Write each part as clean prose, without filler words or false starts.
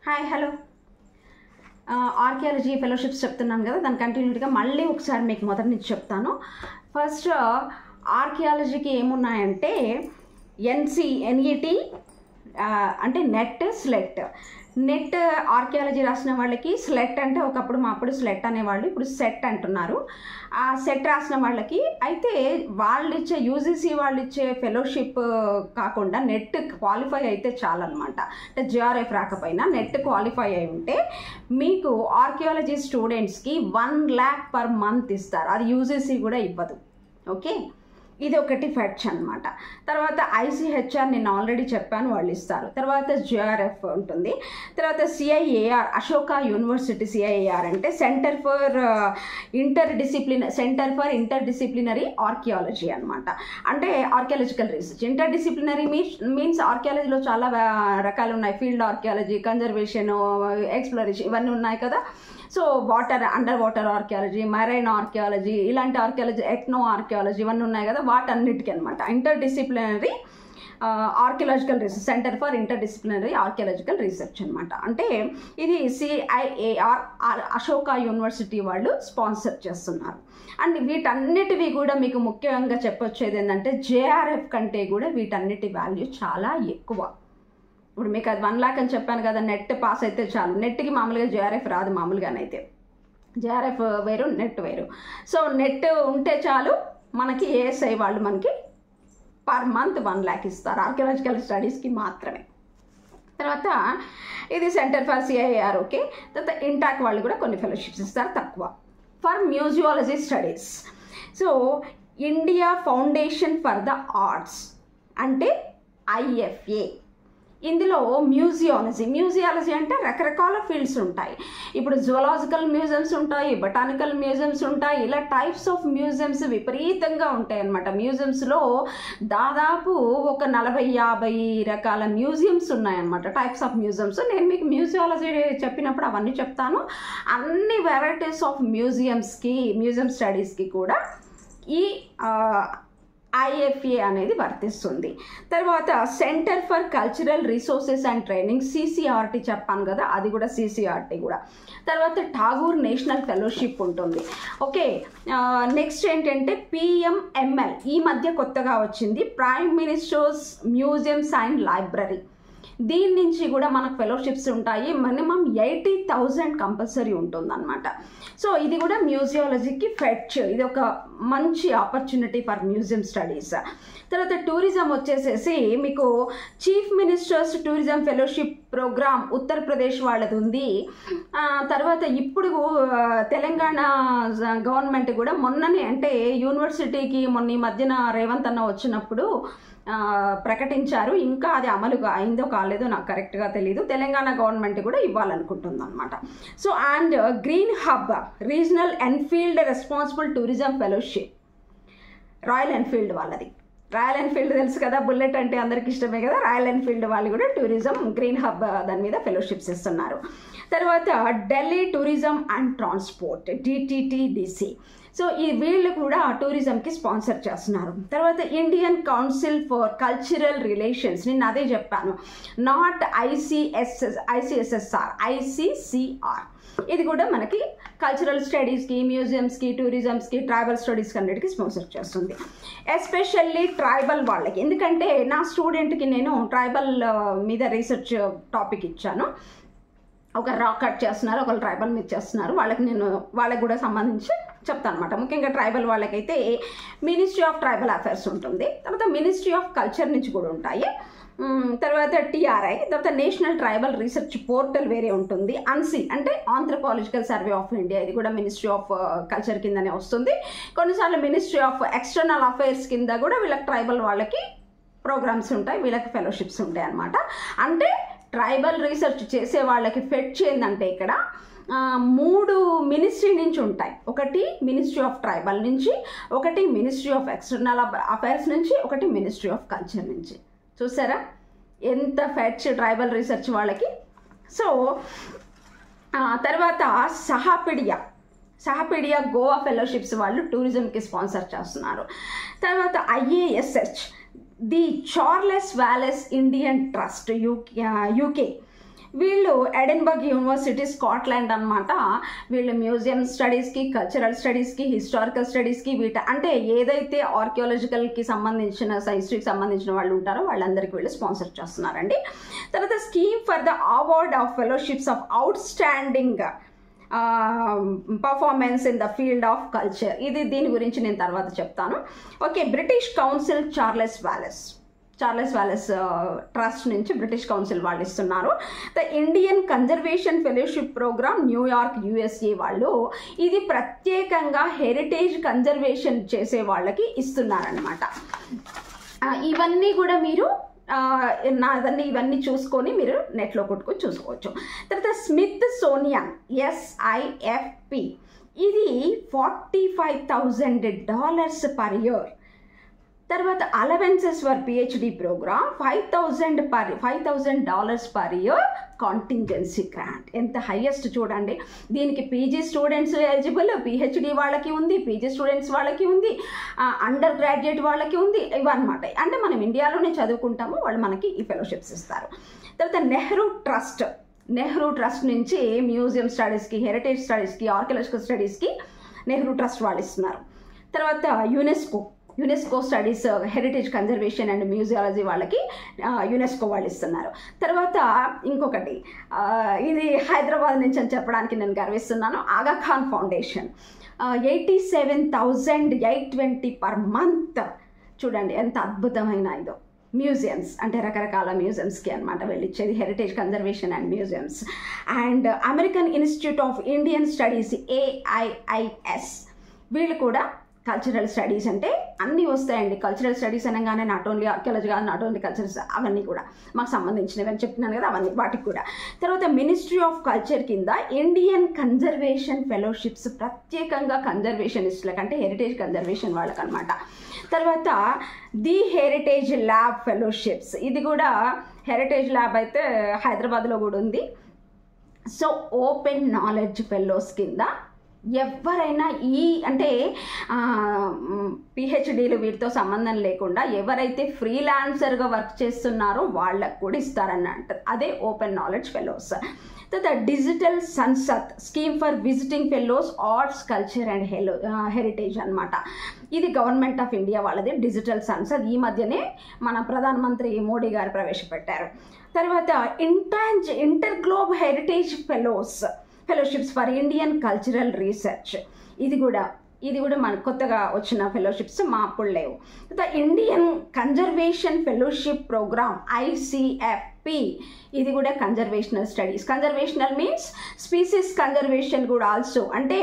Hi hello archaeology fellowships చెప్తున్నాను కదా, దాని కంటిన్యూటీగా మళ్ళీ ఒకసారి మీకు మొదటి నుంచి చెప్తాను. ఫస్ట్ ఆర్కియాలజీకి ఏమున్నాయంటే ఎన్ఈటి అంటే నెట్, స్లెట్. నెట్ ఆర్కియాలజీ రాసిన వాళ్ళకి స్లెట్ అంటే ఒకప్పుడు అప్పుడు స్లెట్ అనేవాళ్ళు, ఇప్పుడు సెట్ అంటున్నారు. ఆ సెట్ రాసిన వాళ్ళకి అయితే వాళ్ళు ఇచ్చే యూజీసీ వాళ్ళు ఇచ్చే ఫెలోషిప్ కాకుండా నెట్ క్వాలిఫై అయితే చాలన్నమాట. అంటే జిఆర్ఎఫ్ రాకపోయినా నెట్ క్వాలిఫై అయి ఉంటే మీకు ఆర్కియాలజీ స్టూడెంట్స్కి 1 lakh per month ఇస్తారు. అది యూజీసీ కూడా ఇవ్వదు. ఓకే, ఇది ఒకటి ఫెచ్ అనమాట. తర్వాత ఐసిహెచ్ఆర్ నేను ఆల్రెడీ చెప్పాను, వాళ్ళు ఇస్తారు. తర్వాత జిఆర్ఎఫ్ ఉంటుంది. తర్వాత సిఐఏఆర్, అశోకా యూనివర్సిటీ సిఐఏఆర్ అంటే centre for interdisciplinary archaeology అనమాట. అంటే archaeological research. Interdisciplinary means ఆర్కియాలజీలో చాలా రకాలు ఉన్నాయి. ఫీల్డ్ ఆర్కియాలజీ, కన్జర్వేషన్, ఎక్స్ప్లోరేషన్ ఇవన్నీ ఉన్నాయి కదా. So under water archaeology, marine archaeology, ఇలాంటి ఆర్కియాలజీ, ఎథ్నో ఆర్కియాలజీ ఇవన్నీ ఉన్నాయి కదా, వాటన్నిటికీ అనమాట inter disciplinary archaeological research, centre for inter disciplinary archaeological research అనమాట. అంటే ఇది సిఐఏఆర్, అశోకా యూనివర్సిటీ వాళ్ళు స్పాన్సర్ చేస్తున్నారు. అండ్ వీటన్నిటివి కూడా మీకు ముఖ్యంగా చెప్పొచ్చేది ఏంటంటే జేఆర్ఎఫ్ కంటే కూడా వీటన్నిటి వాల్యూ చాలా ఎక్కువ. ఇప్పుడు మీకు అది 1 lakh అని చెప్పాను కదా, నెట్ పాస్ అయితే చాలు. నెట్కి మామూలుగా జేఆర్ఎఫ్ రాదు మామూలుగానైతే. జేఆర్ఎఫ్ వేరు, నెట్ వేరు. సో నెట్ ఉంటే చాలు, మనకి ఏఎస్ఐ వాళ్ళు మనకి పర్ మంత్ 1 lakh ఇస్తారు ఆర్కియాలజికల్ స్టడీస్కి మాత్రమే. తర్వాత ఇది సెంటర్ ఫర్ సిఐఆర్. ఓకే, తర్వాత ఇంటాక్ వాళ్ళు కూడా కొన్ని ఫెలోషిప్స్ ఇస్తారు తక్కువ. For museology studies, so India foundation for the arts అంటే ఐఎఫ్ఏ. ఇందులో మ్యూజియాలజీ అంటే రకరకాల ఫీల్డ్స్ ఉంటాయి. ఇప్పుడు జువలాజికల్ మ్యూజియంస్ ఉంటాయి, బొటానికల్ మ్యూజియంస్ ఉంటాయి, ఇలా టైప్స్ ఆఫ్ మ్యూజియంస్ విపరీతంగా ఉంటాయి అన్నమాట. మ్యూజియంస్లో దాదాపు ఒక 40-50 రకాల మ్యూజియంస్ ఉన్నాయన్నమాట, టైప్స్ ఆఫ్ మ్యూజియంస్. నేను మీకు మ్యూజియాలజీ చెప్పినప్పుడు అవన్నీ చెప్తాను. అన్ని వెరైటీస్ ఆఫ్ మ్యూజియం స్టడీస్కి కూడా ఈ ఐఎఫ్ఏ అనేది వర్తిస్తుంది. తర్వాత centre for cultural resources and training, CCRT చెప్పాను కదా, అది కూడా సిసిఆర్టీ కూడా. తర్వాత ఠాగూర్ నేషనల్ ఫెలోషిప్ ఉంటుంది. ఓకే, నెక్స్ట్ ఏంటంటే పిఎంఎంఎల్, ఈ మధ్య కొత్తగా వచ్చింది, prime ministers museums and library. దీని నుంచి కూడా మనకు ఫెలోషిప్స్ ఉంటాయి. మినిమం 80,000 కంపల్సరీ ఉంటుందన్నమాట. సో ఇది కూడా మ్యూజియాలజీకి ఫెచ్, ఇది ఒక మంచి ఆపర్చునిటీ ఫర్ మ్యూజియం స్టడీస్. తర్వాత టూరిజం వచ్చేసేసి మీకు chief ministers tourism fellowship programme Uttar Pradesh వాళ్ళది ఉంది. తర్వాత ఇప్పుడు తెలంగాణ గవర్నమెంట్ కూడా మొన్ననే, అంటే యూనివర్సిటీకి మొన్న ఈ మధ్యన రేవంత్ అన్న వచ్చినప్పుడు ప్రకటించారు. ఇంకా అది అమలు అయిందో కాలేదో నాకు కరెక్ట్గా తెలియదు. తెలంగాణ గవర్నమెంట్ కూడా ఇవ్వాలనుకుంటుంది అనమాట. So and green hub regional Enfield responsible tourism fellowship, royal Enfield వాళ్ళది. రాయల్ ఎన్ఫీల్డ్ తెలుసు కదా, బుల్లెట్ అంటే అందరికి ఇష్టమే కదా. రాయల్ ఎన్ఫీల్డ్ వాళ్ళు కూడా టూరిజం గ్రీన్ హబ్ దాని మీద ఫెలోషిప్స్ ఇస్తున్నారు. తర్వాత Delhi tourism and transport, DTTDC. So ఈ వీళ్ళు కూడా టూరిజంకి స్పాన్సర్ చేస్తున్నారు. తర్వాత Indian council for cultural relations, నేను అదే చెప్పాను, నాట్ ఐసిఎస్ఎస్ఆర్, ఐసిసిఆర్. ఇది కూడా మనకి కల్చరల్ స్టడీస్కి, మ్యూజియంస్కి, టూరిజంస్కి, ట్రైబల్ స్టడీస్కి అన్నిటికీ స్పాన్సర్ చేస్తుంది. ఎస్పెషల్లీ ట్రైబల్ వాళ్ళకి, ఎందుకంటే నా స్టూడెంట్కి నేను ట్రైబల్ మీద రీసెర్చ్ టాపిక్ ఇచ్చాను. ఒక రాక్ కట్ చేస్తున్నారు, ఒకళ్ళు ట్రైబల్ మీద చేస్తున్నారు. వాళ్ళకి కూడా సంబంధించి చెప్తాను అనమాట. ముఖ్యంగా ట్రైబల్ వాళ్ళకైతే మినిస్ట్రీ ఆఫ్ ట్రైబల్ అఫైర్స్ ఉంటుంది. తర్వాత మినిస్ట్రీ ఆఫ్ కల్చర్ నుంచి కూడా ఉంటాయి. తర్వాత టిఆర్ఐ, తర్వాత నేషనల్ ట్రైబల్ రీసెర్చ్ పోర్టల్ వేరే ఉంటుంది. అన్సీ అంటే ఆంథ్రోపాలజికల్ సర్వే ఆఫ్ ఇండియా, ఇది కూడా మినిస్ట్రీ ఆఫ్ కల్చర్ కిందనే వస్తుంది. కొన్నిసార్లు మినిస్ట్రీ ఆఫ్ ఎక్స్టర్నల్ అఫైర్స్ కింద కూడా వీళ్ళకి ట్రైబల్ వాళ్ళకి ప్రోగ్రామ్స్ ఉంటాయి, వీళ్ళకి ఫెలోషిప్స్ ఉంటాయి అన్నమాట. అంటే ట్రైబల్ రీసెర్చ్ చేసే వాళ్ళకి ఫెచ్ ఏంటంటే ఇక్కడ 3 మినిస్ట్రీ నుంచి ఉంటాయి. ఒకటి మినిస్ట్రీ ఆఫ్ ట్రైబల్ నుంచి, ఒకటి మినిస్ట్రీ ఆఫ్ ఎక్స్టర్నల్ అఫైర్స్ నుంచి, ఒకటి మినిస్ట్రీ ఆఫ్ కల్చర్ నుంచి. చూసారా ఎంత ఫెచ్ ట్రైబల్ రీసెర్చ్ వాళ్ళకి. సో తర్వాత సహపీడియా గోవా ఫెలోషిప్స్ వాళ్ళు టూరిజంకి స్పాన్సర్ చేస్తున్నారు. తర్వాత IASH, the Charles Wallace Indian trust, UK. వీళ్ళు ఎడిన్బర్గ్ యూనివర్సిటీ స్కాట్లాండ్ అనమాట. వీళ్ళు మ్యూజియం స్టడీస్కి, కల్చరల్ స్టడీస్కి, హిస్టారికల్ స్టడీస్కి అంటే ఏదైతే ఆర్కియాలజికల్కి సంబంధించిన హిస్టరీకి సంబంధించిన వాళ్ళు ఉంటారో వాళ్ళందరికీ వీళ్ళు స్పాన్సర్ చేస్తున్నారండి. తర్వాత scheme for the award of fellowships of outstanding performance in the field of culture. దీని గురించి నేను తర్వాత చెప్తాను. Okay, British Council Charles Wallace Trust నుంచి బ్రిటిష్ కౌన్సిల్ వాళ్ళు ఇస్తున్నారు. The Indian conservation fellowship programme, New York USA వాళ్ళు ఇది ప్రత్యేకంగా హెరిటేజ్ కన్జర్వేషన్ చేసే వాళ్ళకి ఇస్తున్నారనమాట. ఇవన్నీ కూడా మీరు ఇవన్నీ చూసుకొని మీరు నెట్లో కొట్టుకొని చూసుకోవచ్చు. తర్వాత స్మిత్సోనియన్ SIFP ఇది $45,000 పర్ ఇయర్. తర్వాత allowances for PhD programme $5,000 per year contingency grant. ఎంత హైయెస్ట్ చూడండి. దీనికి PG స్టూడెంట్స్ ఎలిజిబుల్, PhD వాళ్ళకి ఉంది, PG స్టూడెంట్స్ వాళ్ళకి ఉంది, అండర్ గ్రాడ్యుయేట్ వాళ్ళకి ఉంది, ఇవన్నమాట. అంటే మనం ఇండియాలోనే చదువుకుంటాము, వాళ్ళు మనకి ఈ ఫెలోషిప్స్ ఇస్తారు. తర్వాత నెహ్రూ ట్రస్ట్ నుంచి మ్యూజియం స్టడీస్కి, హెరిటేజ్ స్టడీస్కి, ఆర్కియాలజికల్ స్టడీస్కి నెహ్రూ ట్రస్ట్ వాళ్ళు ఇస్తున్నారు. తర్వాత UNESCO studies, heritage conservation and museology వాళ్ళకి యునెస్కో వాళ్ళు ఇస్తున్నారు. తర్వాత ఇంకొకటి, ఇది హైదరాబాద్ నుంచి అని చెప్పడానికి నేను గర్విస్తున్నాను, ఆగా ఖాన్ ఫౌండేషన్ 87,820 పర్ మంత్. చూడండి ఎంత అద్భుతమైన ఇదో. మ్యూజియంస్ అంటే రకరకాల మ్యూజియంస్కి అనమాట వెళ్ళిచ్చేది, heritage conservation and museums. And American institute of Indian studies AIIS వీళ్ళు కూడా కల్చరల్ స్టడీస్ అంటే అన్నీ వస్తాయండి. కల్చరల్ స్టడీస్ అనగానే నాట్ ఓన్లీ ఆర్కియాలజీ కాదు, నాట్ ఓన్లీ కల్చరల్స్, అవన్నీ కూడా మాకు సంబంధించినవి అని చెప్తున్నాను కదా, అవన్నీ వాటికి కూడా. తర్వాత మినిస్ట్రీ ఆఫ్ కల్చర్ కింద ఇండియన్ కన్జర్వేషన్ ఫెలోషిప్స్ ప్రత్యేకంగా కన్జర్వేషనిస్టులకు అంటే హెరిటేజ్ కన్జర్వేషన్ వాళ్ళకి అనమాట. తర్వాత ది హెరిటేజ్ ల్యాబ్ ఫెలోషిప్స్, ఇది కూడా హెరిటేజ్ ల్యాబ్ అయితే హైదరాబాద్లో కూడా ఉంది. సో ఓపెన్ నాలెడ్జ్ ఫెలోస్ కింద ఎవరైనా అంటే PhDలు వీటితో సంబంధం లేకుండా ఎవరైతే ఫ్రీలాన్సర్గా వర్క్ చేస్తున్నారో వాళ్ళకు కూడా ఇస్తారన్నట్టు, అదే ఓపెన్ నాలెడ్జ్ ఫెలోస్. తర్వాత digital Sansad scheme for visiting fellows arts, culture and heritage అనమాట. ఇది గవర్నమెంట్ ఆఫ్ ఇండియా వాళ్ళది డిజిటల్ సన్సత్. ఈ మధ్యనే మన ప్రధానమంత్రి మోడీ గారు ప్రవేశపెట్టారు. తర్వాత InterGlobe heritage fellowships for Indian cultural research, ఇది కూడా మనకు కొత్తగా వచ్చిన ఫెలోషిప్స్, మా అప్పుడు లేవు. Indian conservation fellowship program ICFP, ఇది కూడా conservational studies. Conservational means species conservation కూడా ఆల్సో. అంటే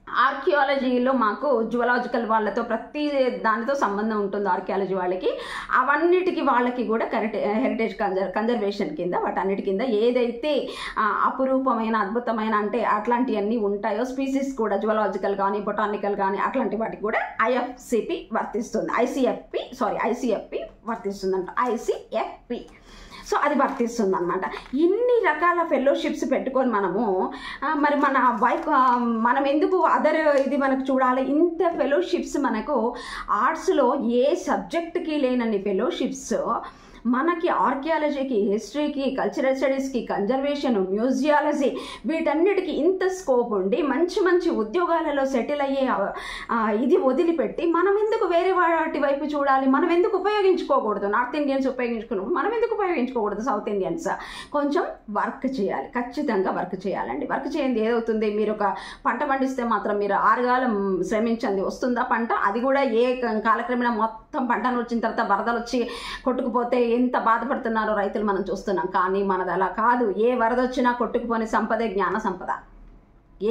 ఆర్కియాలజీలో మాకు జువలాజికల్ వాళ్ళతో ప్రతి దానితో సంబంధం ఉంటుంది ఆర్కియాలజీ వాళ్ళకి. అవన్నిటికీ వాళ్ళకి కూడా హెరిటేజ్ కన్జర్వేషన్ కింద వాటన్నిటి కింద ఏదైతే అపురూపమైన అద్భుతమైన అంటే అట్లాంటివన్నీ ఉంటాయో స్పీసీస్ కూడా జువలాజికల్ కానీ బొటానికల్ కానీ అట్లాంటి వాటికి కూడా ICFP వర్తిస్తుందంట. ICFP సో అది వర్తిస్తుంది అనమాట. ఇన్ని రకాల ఫెలోషిప్స్ పెట్టుకొని మరి మనం ఎందుకు ఇది మనకు చూడాలి. ఇంత ఫెలోషిప్స్ మనకు ఆర్ట్స్లో ఏ సబ్జెక్ట్కి లేనన్ని ఫెలోషిప్స్ మనకి ఆర్కియాలజీకి, హిస్టరీకి, కల్చరల్ స్టడీస్కి, కన్జర్వేషన్, మ్యూజియాలజీ వీటన్నిటికీ ఇంత స్కోప్ ఉండి మంచి మంచి ఉద్యోగాలలో సెటిల్ అయ్యే ఇది వదిలిపెట్టి మనం ఎందుకు వేరే వాటి వైపు చూడాలి? మనం ఎందుకు ఉపయోగించుకోకూడదు? నార్త్ ఇండియన్స్ మనం ఎందుకు ఉపయోగించుకోకూడదు? సౌత్ ఇండియన్స్ కొంచెం వర్క్ చేయాలి, ఖచ్చితంగా వర్క్ చేయాలండి. వర్క్ చేయండి ఏదవుతుంది? మీరు ఒక పంట పండిస్తే మాత్రం మీరు 6 కాలం శ్రమించండి, వస్తుందా పంట? అది కూడా ఏ కాలక్రమేణా మొత్తం పంటను వచ్చిన తర్వాత వరదలు వచ్చి కొట్టుకుపోతే ఎంత బాధపడుతున్నారో రైతులు మనం చూస్తున్నాం. కానీ మనది అలా కాదు. ఏ వరద వచ్చినా కొట్టుకుపోని సంపదే జ్ఞాన సంపద.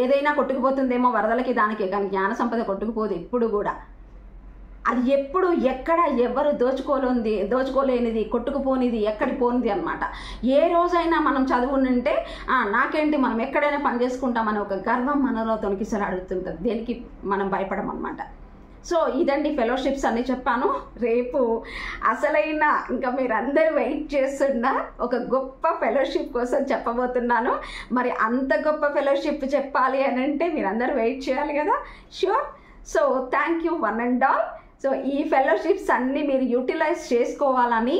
ఏదైనా కొట్టుకుపోతుందేమో వరదలకి దానికే, కానీ జ్ఞాన సంపద కొట్టుకుపోదు ఎప్పుడు కూడా. అది ఎప్పుడు ఎక్కడ ఎవరు దోచుకోలేనిది, కొట్టుకుపోనిది, ఎక్కడి పోనిది అనమాట. ఏ రోజైనా మనం చదువుకుంటే నాకేంటి మనం ఎక్కడైనా పని చేసుకుంటామని ఒక గర్వం మనలో తొలగిసలాడుతుంటుంది. దేనికి మనం భయపడం అనమాట. సో ఇదండి ఫెలోషిప్స్ అన్నీ చెప్పాను. రేపు అసలైన ఇంకా మీరందరూ వెయిట్ చేస్తున్న ఒక గొప్ప ఫెలోషిప్ కోసం చెప్పబోతున్నాను. మరి అంత గొప్ప ఫెలోషిప్ చెప్పాలి అని అంటే మీరందరూ వెయిట్ చేయాలి కదా. Sure. So thank you one and all. So ఈ ఫెలోషిప్స్ అన్నీ మీరు యూటిలైజ్ చేసుకోవాలని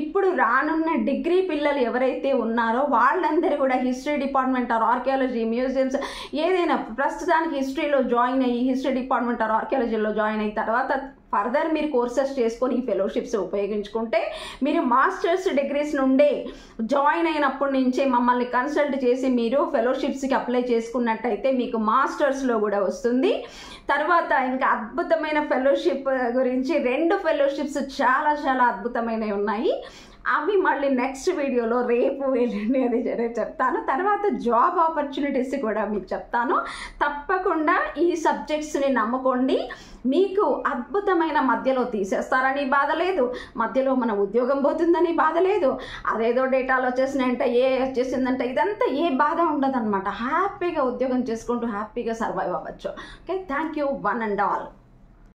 ఇప్పుడు రానున్న డిగ్రీ పిల్లలు ఎవరైతే ఉన్నారో వాళ్ళందరూ కూడా history department or archaeology museums ఏదైనా ప్రస్తుతానికి హిస్టరీలో జాయిన్ అయ్యి హిస్టరీ డిపార్ట్మెంట్ ఆర్ ఆర్కియాలజీలో జాయిన్ అయిన తర్వాత ఫర్దర్ మీరు కోర్సెస్ చేసుకొని ఈ ఫెలోషిప్స్ ఉపయోగించుకుంటే మీరు మాస్టర్స్ డిగ్రీస్ నుండే జాయిన్ అయినప్పటి నుంచే మమ్మల్ని కన్సల్ట్ చేసి మీరు ఫెలోషిప్స్కి అప్లై చేసుకున్నట్టయితే మీకు మాస్టర్స్లో కూడా వస్తుంది. తర్వాత ఇంకా అద్భుతమైన ఫెలోషిప్ గురించి 2 ఫెలోషిప్స్ చాలా చాలా అద్భుతమైనవి ఉన్నాయి. అవి మళ్ళీ నెక్స్ట్ వీడియోలో రేపు వెళ్ళండి అది చెప్తాను. తర్వాత జాబ్ ఆపర్చునిటీస్ కూడా మీకు చెప్తాను. తప్పకుండా ఈ సబ్జెక్ట్స్ని నమ్ముకోండి. మీకు అద్భుతమైన మధ్యలో తీసేస్తారని బాధ లేదు, మధ్యలో మన ఉద్యోగం పోతుందని బాధ లేదు, అదేదో డేటాలు వచ్చేసినాయంటే వచ్చేసిందంటే ఇదంతా ఏ బాధ ఉండదు అనమాట. హ్యాపీగా ఉద్యోగం చేసుకుంటూ హ్యాపీగా సర్వైవ్ అవ్వచ్చు. Okay, thank you one and all.